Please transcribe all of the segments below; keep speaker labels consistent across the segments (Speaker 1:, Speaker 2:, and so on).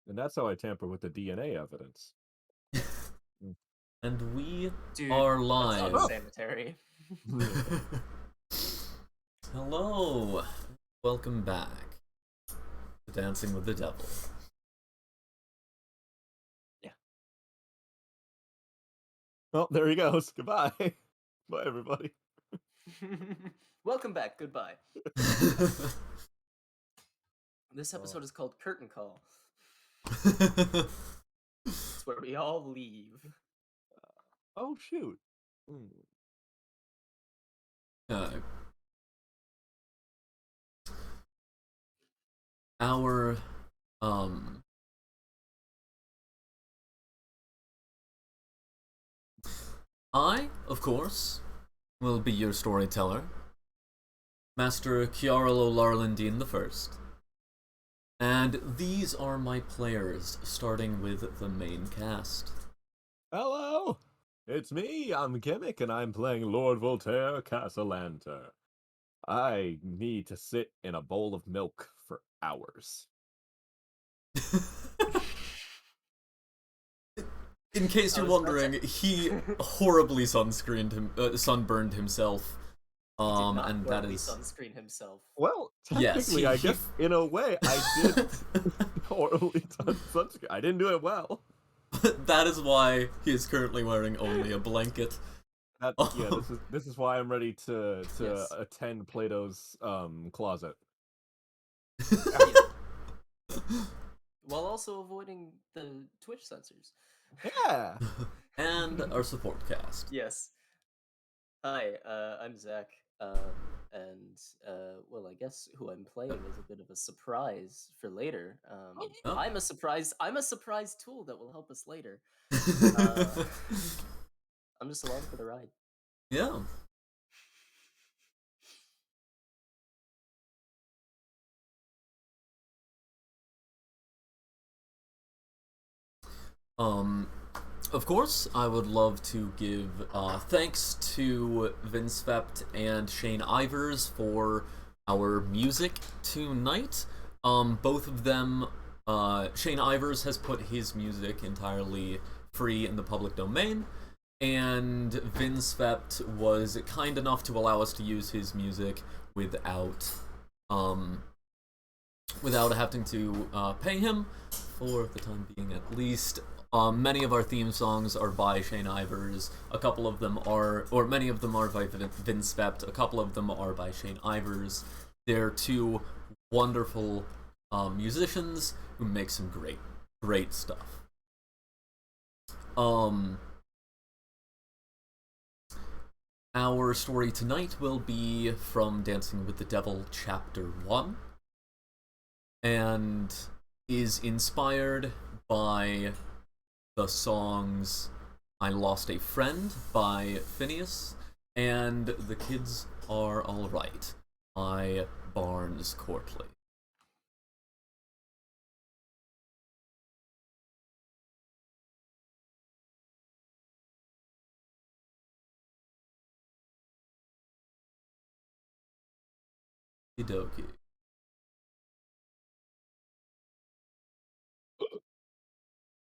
Speaker 1: And that's how I tamper with the DNA evidence.
Speaker 2: And we
Speaker 3: Dude,
Speaker 2: are
Speaker 3: that's
Speaker 2: live.
Speaker 3: unsanitary.
Speaker 2: Hello. Welcome back to Dancing with the Devil.
Speaker 3: Yeah.
Speaker 1: Well, there he goes. Goodbye. Bye, everybody.
Speaker 3: Welcome back. Goodbye. This episode is called Curtain Call. It's where we all leave.
Speaker 1: Oh, shoot.
Speaker 2: Our I, of course, will be your storyteller, Master Chiarlo Larlandine I. And these are my players, starting with the main cast.
Speaker 1: Hello! It's me, I'm Gimmick, and I'm playing Lord Voltaire Casalanter. I need to sit in a bowl of milk for hours.
Speaker 2: In case you're wondering, he horribly sunburned himself. And that is
Speaker 3: sunscreen himself.
Speaker 1: Well, technically,
Speaker 2: yes,
Speaker 1: I guess in a way I did horribly sunscreen. I didn't do it well.
Speaker 2: That is why he is currently wearing only a blanket.
Speaker 1: Yeah, this is why I'm ready to attend Plato's closet.
Speaker 3: While also avoiding the Twitch censors.
Speaker 1: Yeah.
Speaker 2: And our support cast.
Speaker 3: Yes. Hi, I'm Zach. Well, I guess who I'm playing is a bit of a surprise for later.
Speaker 2: Oh.
Speaker 3: I'm a surprise tool that will help us later. I'm just along for the ride.
Speaker 2: Yeah. Of course, I would love to give thanks to Vince Vept and Shane Ivers for our music tonight. Both of them, Shane Ivers has put his music entirely free in the public domain, and Vince Vept was kind enough to allow us to use his music without having to pay him, for the time being at least. Many of our theme songs are by Shane Ivers. A couple of them are, or many of them are by Vince Vept. A couple of them are by Shane Ivers. They're two wonderful musicians who make some great stuff. Our story tonight will be from Dancing with the Devil Chapter 1, and is inspired by the songs I Lost a Friend by Phineas and The Kids Are Alright by Barnes Courtley. Okie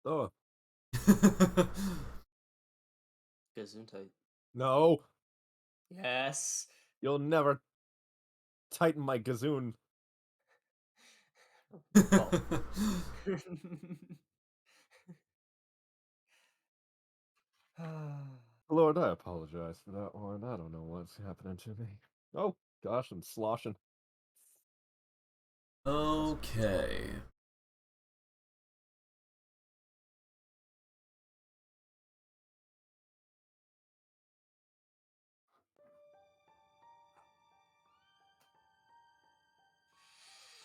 Speaker 1: Oh.
Speaker 3: Gesundheit.
Speaker 1: No.
Speaker 3: Yes.
Speaker 1: You'll never tighten my gazoon. Lord, I apologize for that one. I don't know what's happening to me. Oh, gosh, I'm sloshing.
Speaker 2: Okay.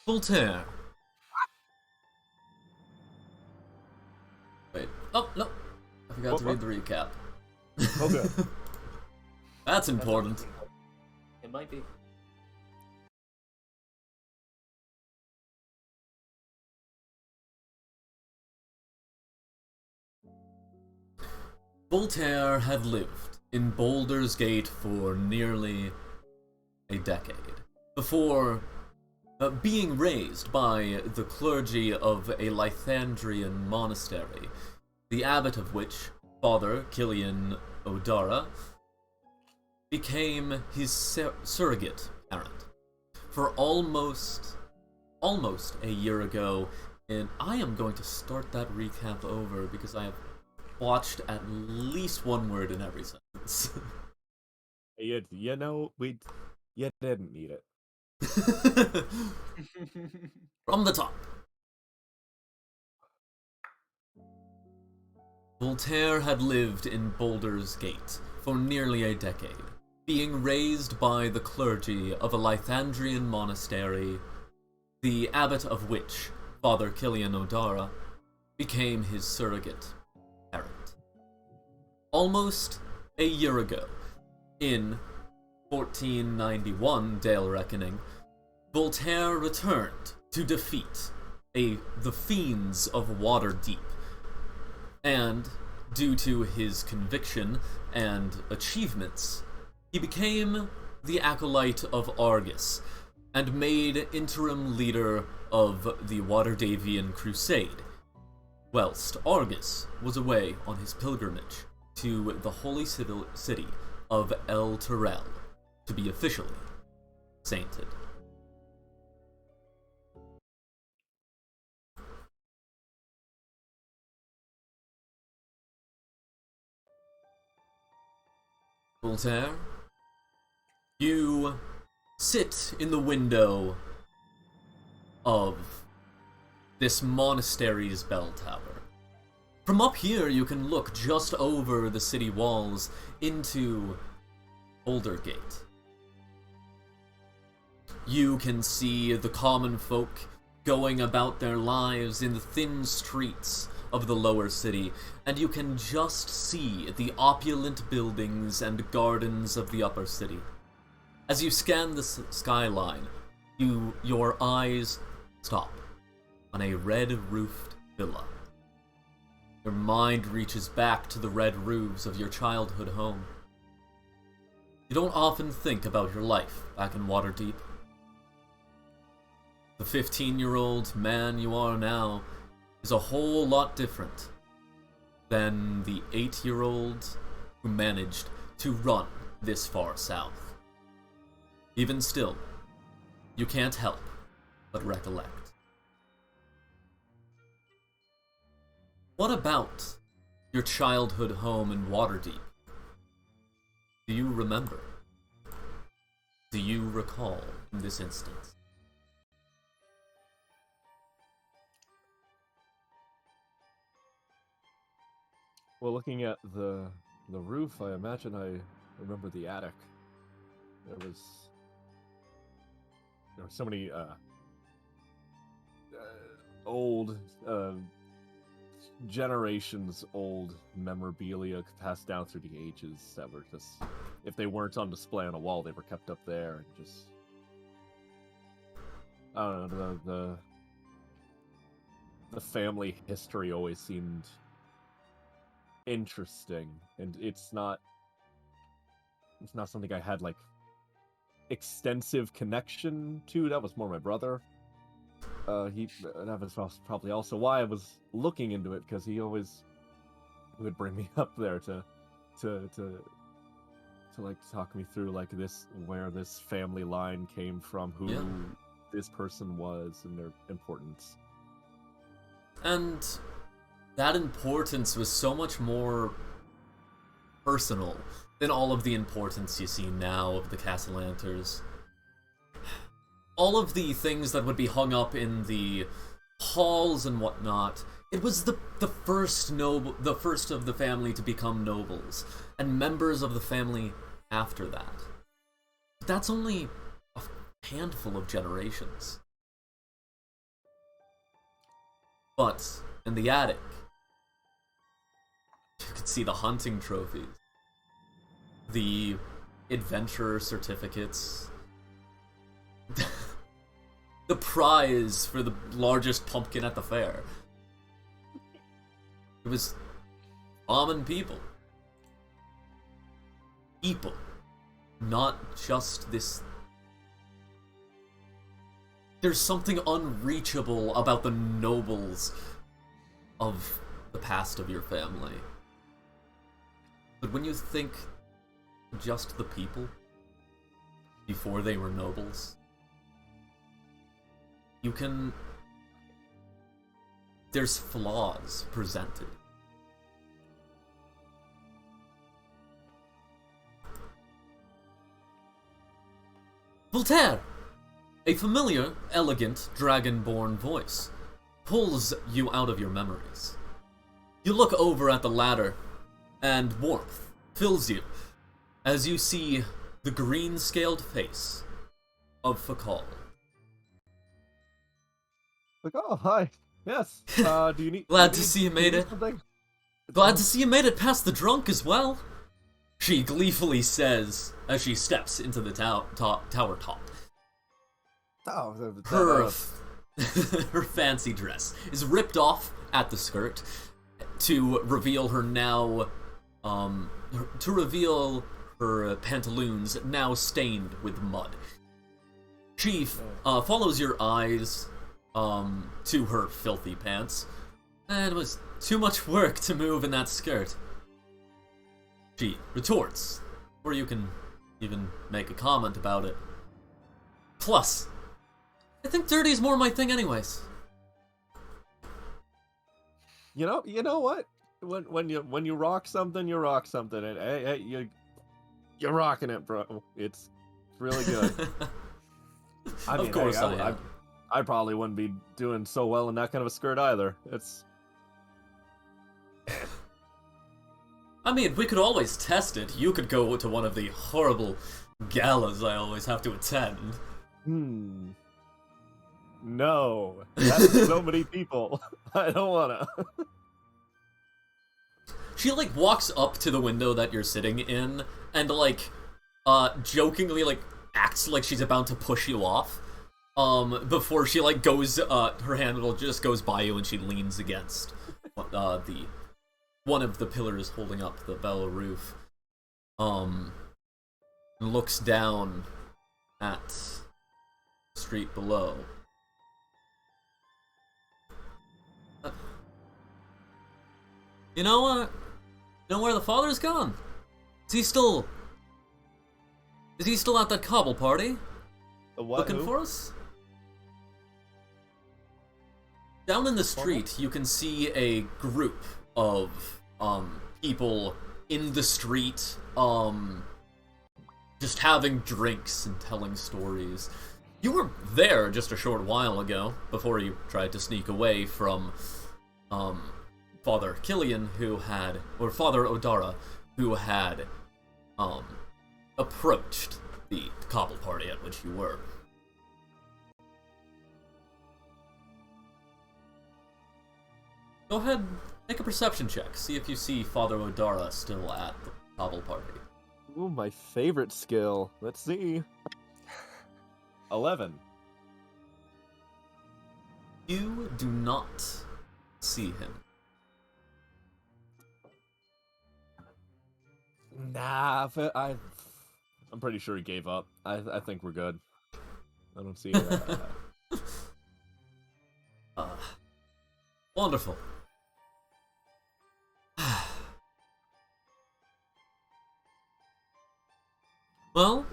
Speaker 2: Voltaire. Wait. Oh, no. I forgot to read the recap.
Speaker 1: Okay.
Speaker 2: That's important.
Speaker 3: It might be.
Speaker 2: Voltaire had lived in Baldur's Gate for nearly a decade before being raised by the clergy of a Lythandrian monastery, the abbot of which, Father Killian O'Dara, became his surrogate parent for almost a year ago. And I am going to start that recap over because I have watched at least one word in every sentence.
Speaker 1: You didn't need it.
Speaker 2: From the top. Voltaire had lived in Baldur's Gate for nearly a decade, being raised by the clergy of a Lythandrian monastery, the abbot of which, Father Killian O'Dara, became his surrogate parent. Almost a year ago, in 1491 Dale Reckoning, Voltaire returned to defeat the fiends of Waterdeep, and due to his conviction and achievements, he became the acolyte of Argus and made interim leader of the Waterdavian Crusade, whilst Argus was away on his pilgrimage to the holy city of El Terrell to be officially sainted. Voltaire, you sit in the window of this monastery's bell tower. From up here, you can look just over the city walls into Aldergate. You can see the common folk going about their lives in the thin streets of the lower city, and you can just see the opulent buildings and gardens of the upper city. As you scan the skyline, your eyes stop on a red-roofed villa. Your mind reaches back to the red roofs of your childhood home. You don't often think about your life back in Waterdeep. The 15-year-old man you are now is a whole lot different than the 8-year-old who managed to run this far south. Even still, you can't help but recollect. What about your childhood home in Waterdeep? Do you remember? Do you recall in this instance?
Speaker 1: Well, looking at the roof, I imagine I remember the attic. There were so many old, generations old memorabilia passed down through the ages that were just, if they weren't on display on a wall, they were kept up there, and just, I don't know, the family history always seemed interesting, and it's not something I had like extensive connection to. That was more my brother. That was probably also why I was looking into it, because he would bring me up there to like talk me through like where this family line came from, who this person was, and their importance.
Speaker 2: And that importance was so much more personal than all of the importance you see now of the Castellanters. All of the things that would be hung up in the halls and whatnot, it was the first of the family to become nobles, and members of the family after that. But that's only a handful of generations. But in the attic, you could see the hunting trophies, the adventurer certificates, the prize for the largest pumpkin at the fair. It was common people. People. Not just this there's something unreachable about the nobles of the past of your family. But when you think just the people before they were nobles, you can... There's flaws presented. Voltaire! A familiar, elegant, dragon-born voice pulls you out of your memories. You look over at the ladder, and warmth fills you as you see the green-scaled face of Fakal.
Speaker 1: Like, oh, hi. Yes. Do you need...
Speaker 2: Glad to see you made it.
Speaker 1: Something?
Speaker 2: Glad to see you made it past the drunk as well, she gleefully says as she steps into the tower top.
Speaker 1: Oh,
Speaker 2: Her her fancy dress is ripped off at the skirt to reveal her now, to reveal her pantaloons now stained with mud. She follows your eyes to her filthy pants, and it was too much work to move in that skirt. She retorts, or you can even make a comment about it. Plus, I think dirty's more my thing anyways.
Speaker 1: You know what? When you rock something, you rock something, and hey, you're rocking it, bro. It's really good. I mean,
Speaker 2: of course,
Speaker 1: hey, I probably wouldn't be doing so well in that kind of a skirt either. It's...
Speaker 2: I mean, we could always test it. You could go to one of the horrible galas I always have to attend.
Speaker 1: No. That's so many people. I don't wanna.
Speaker 2: She, like, walks up to the window that you're sitting in and, like, jokingly, like, acts like she's about to push you off. Before she, like, goes, her hand just goes by you and she leans against, one of the pillars holding up the bell roof, and looks down at the street below. You know where the father's gone? Is he still at that cobble party?
Speaker 1: The what?
Speaker 2: Looking
Speaker 1: Who?
Speaker 2: for us? Down in the street, you can see a group of people in the street, just having drinks and telling stories. You were there just a short while ago, before you tried to sneak away from, Father Killian, or Father Odara, who had, approached the cobble party at which you were. Go ahead, make a perception check. See if you see Father Odara still at the cobble party.
Speaker 1: Ooh, my favorite skill. Let's see. 11.
Speaker 2: You do not see him.
Speaker 1: Nah, I'm pretty sure he gave up. I think we're good. I don't see it.
Speaker 2: Wonderful. Well,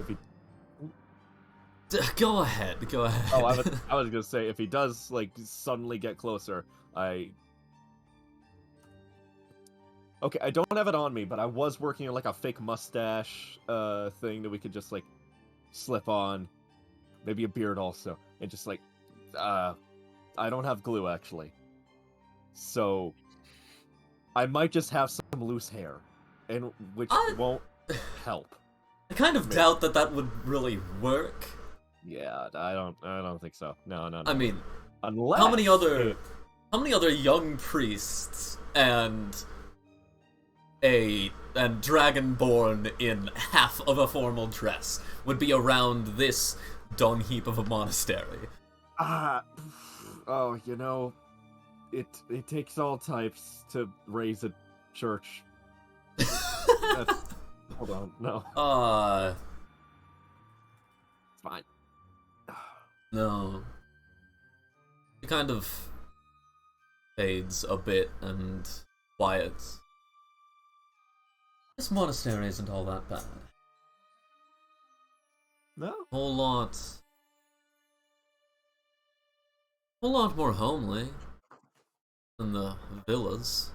Speaker 2: go ahead.
Speaker 1: Oh, I was gonna say, if he does, like, suddenly get closer, Okay, I don't have it on me, but I was working on, like, a fake mustache, thing that we could just, like, slip on. Maybe a beard also. And just, like, I don't have glue, actually. So, I might just have some loose hair, which won't help.
Speaker 2: I kind of doubt that would really work.
Speaker 1: Yeah, I don't think so. No.
Speaker 2: I mean,
Speaker 1: unless
Speaker 2: how many other young priests and dragonborn in half of a formal dress would be around this dung heap of a monastery?
Speaker 1: Oh, you know, it takes all types to raise a church. Hold on, no.
Speaker 2: It's
Speaker 1: fine.
Speaker 2: No. It kind of fades a bit and quiets. This monastery isn't all that bad.
Speaker 1: No?
Speaker 2: Whole lot more homely than the villas.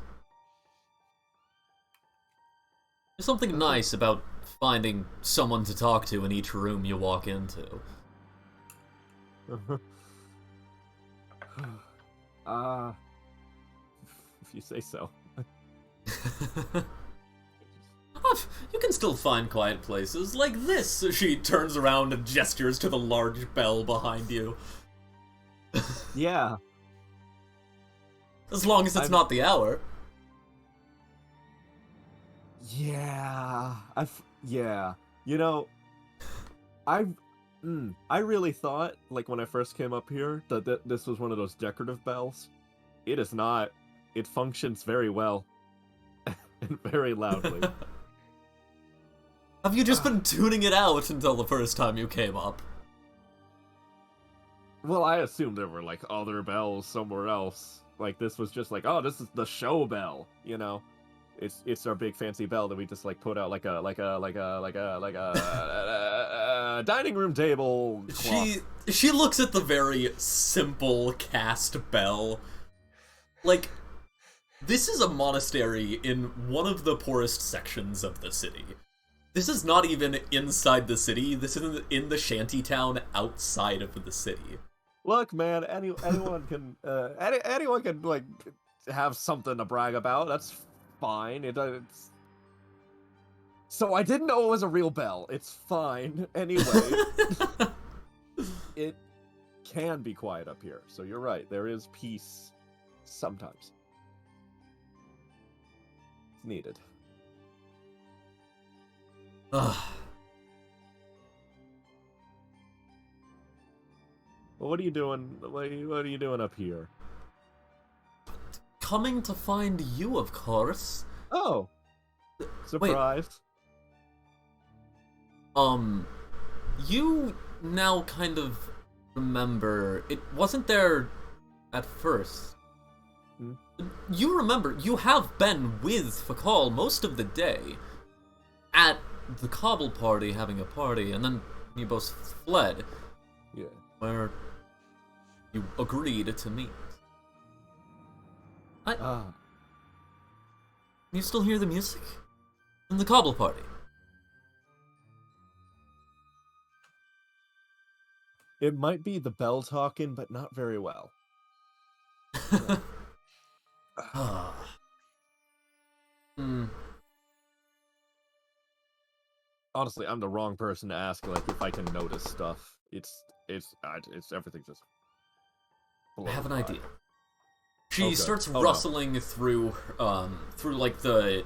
Speaker 2: There's something nice about finding someone to talk to in each room you walk into.
Speaker 1: If you say so.
Speaker 2: You can still find quiet places like this. She turns around and gestures to the large bell behind you.
Speaker 1: Yeah.
Speaker 2: As long as it's not the hour.
Speaker 1: Yeah. Yeah. You know, I really thought, like, when I first came up here, that this was one of those decorative bells. It is not. It functions very well. And very loudly.
Speaker 2: Have you just been tuning it out until the first time you came up?
Speaker 1: Well, I assumed there were, like, other bells somewhere else. Like, this was just like, oh, this is the show bell, you know? It's our big fancy bell that we just, like, put out like a dining room table clock.
Speaker 2: She looks at the very simple cast bell. Like, this is a monastery in one of the poorest sections of the city. This is not even inside the city. This is in the shanty town outside of the city.
Speaker 1: Look, man, anyone can anyone can, like, have something to brag about. That's fine. It's... So I didn't know it was a real bell. It's fine. Anyway, it can be quiet up here. So you're right. There is peace sometimes. It's needed.
Speaker 2: Ugh.
Speaker 1: Well, what are you doing? What are you doing up here?
Speaker 2: Coming to find you, of course.
Speaker 1: Oh, surprise!
Speaker 2: Wait. You now kind of remember it wasn't there at first.
Speaker 1: Hmm?
Speaker 2: You remember you have been with Fakal most of the day at the cobble party, having a party, and then you both fled.
Speaker 1: Yeah.
Speaker 2: Where you agreed to meet. Can you still hear the music? In the cobble party.
Speaker 1: It might be the bell talking, but not very well. Honestly, I'm the wrong person to ask, like, if I can notice stuff. It's everything just...
Speaker 2: I have an idea.
Speaker 1: Okay.
Speaker 2: She starts rustling through like the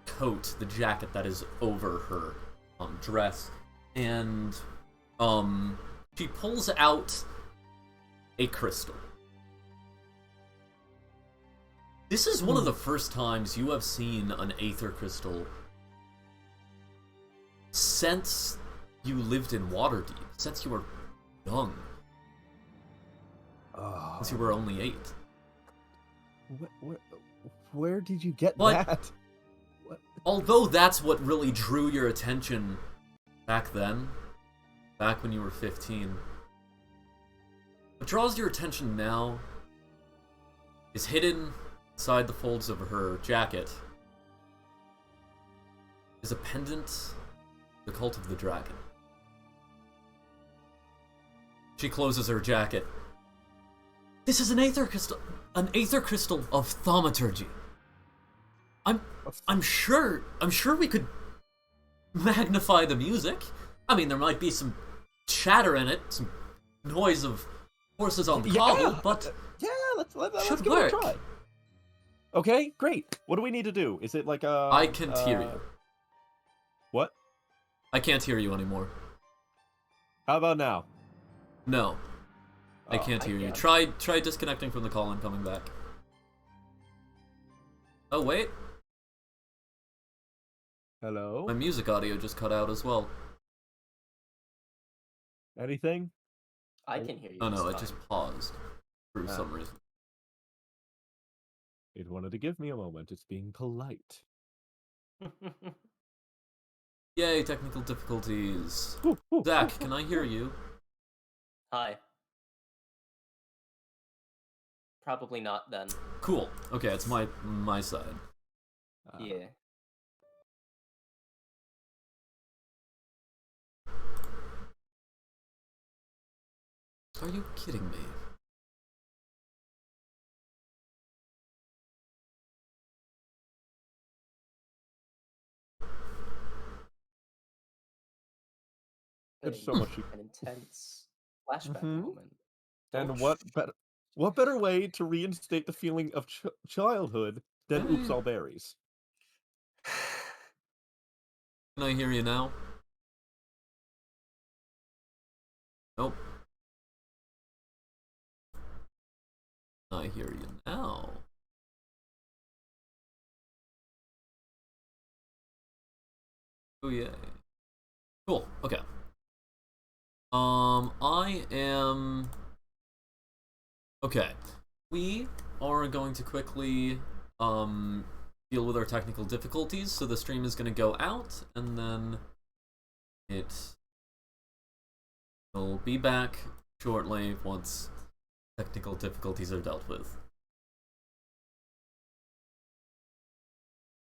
Speaker 2: coat, the jacket that is over her dress, and she pulls out a crystal. This is one of the first times you have seen an aether crystal since you lived in Waterdeep, since you were young. Since you were only 8.
Speaker 1: Where did you get
Speaker 2: But,
Speaker 1: that? What?
Speaker 2: Although that's what really drew your attention back then, back when you were 15, what draws your attention now is hidden inside the folds of her jacket is a pendant, the Cult of the Dragon. She closes her jacket. This is an aether crystal of thaumaturgy. I'm sure we could magnify the music. I mean, there might be some chatter in it, some noise of horses on the cobble, but
Speaker 1: yeah, let's
Speaker 2: should
Speaker 1: give
Speaker 2: work.
Speaker 1: it a try. Okay, great. What do we need to do? Is it like a...
Speaker 2: I can't hear you.
Speaker 1: What?
Speaker 2: I can't hear you anymore.
Speaker 1: How about now?
Speaker 2: No. I can't hear you. Try disconnecting from the call and coming back. Oh, wait.
Speaker 1: Hello?
Speaker 2: My music audio just cut out as well.
Speaker 1: Anything?
Speaker 3: I can hear you.
Speaker 2: Oh no, it
Speaker 3: it's
Speaker 2: just
Speaker 3: fine.
Speaker 2: paused for
Speaker 1: Ah.
Speaker 2: some reason.
Speaker 1: It wanted to give me a moment. It's being polite.
Speaker 2: Yay, technical difficulties.
Speaker 1: Ooh, ooh,
Speaker 2: Zach,
Speaker 1: ooh,
Speaker 2: can I
Speaker 1: ooh,
Speaker 2: hear
Speaker 1: ooh.
Speaker 2: you?
Speaker 3: Hi. Probably not then.
Speaker 2: Cool. Okay, it's my side.
Speaker 3: Yeah.
Speaker 2: Are you kidding me?
Speaker 1: There's
Speaker 3: An,
Speaker 1: so much.
Speaker 3: an intense flashback
Speaker 1: Mhm.
Speaker 3: moment.
Speaker 1: And
Speaker 3: Oh,
Speaker 1: what better way to reinstate the feeling of childhood than
Speaker 2: Hey.
Speaker 1: Oops All Berries?
Speaker 2: Can I hear you now? Nope. I hear you now. Oh yeah. Cool. Okay. I am. Okay. We are going to quickly deal with our technical difficulties. So the stream is going to go out, and then it will be back shortly once technical difficulties are dealt with.